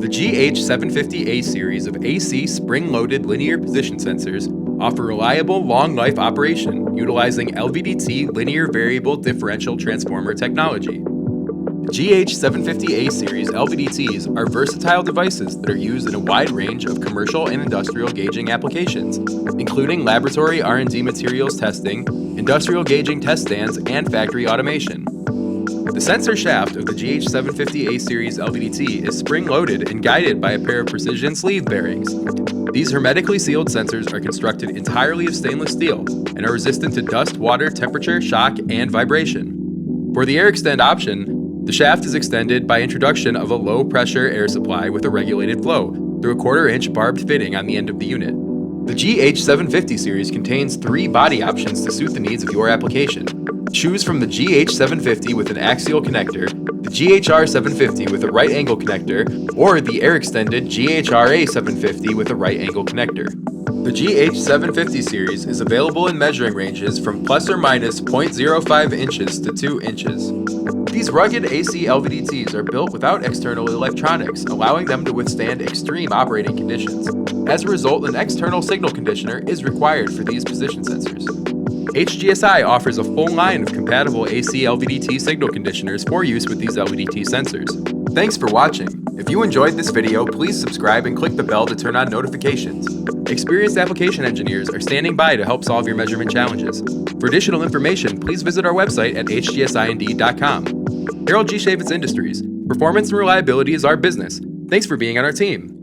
The GH-750-A series of AC spring-loaded linear position sensors offer reliable, long-life operation utilizing LVDT linear variable differential transformer technology. The GH-750-A series LVDTs are versatile devices that are used in a wide range of commercial and industrial gauging applications, including Laboratory R&D Materials Testing, industrial gauging test stands, and factory automation. The sensor shaft of the GH-750-A series LVDT is spring-loaded and guided by a pair of precision sleeve bearings. These hermetically sealed sensors are constructed entirely of stainless steel and are resistant to dust, water, temperature, shock, and vibration. For the air extend option, the shaft is extended by introduction of a low-pressure air supply with a regulated flow through a 1/4-inch barbed fitting on the end of the unit. The GH-750 series contains 3 body options to suit the needs of your application. Choose from the GH-750 with an axial connector, the GH-750 with a right angle connector, or the air-extended GH-750 with a right angle connector. The GH-750 series is available in measuring ranges from plus or minus 0.05 inches to 2 inches. These rugged AC LVDTs are built without external electronics, allowing them to withstand extreme operating conditions. As a result, an external signal conditioner is required for these position sensors. HGSI offers a full line of compatible AC LVDT signal conditioners for use with these LVDT sensors. Thanks for watching. If you enjoyed this video, please subscribe and click the bell to turn on notifications. Experienced application engineers are standing by to help solve your measurement challenges. For additional information, please visit our website at hgsind.com. Harold G. Schaevitz Industries. Performance and reliability is our business. Thanks for being on our team.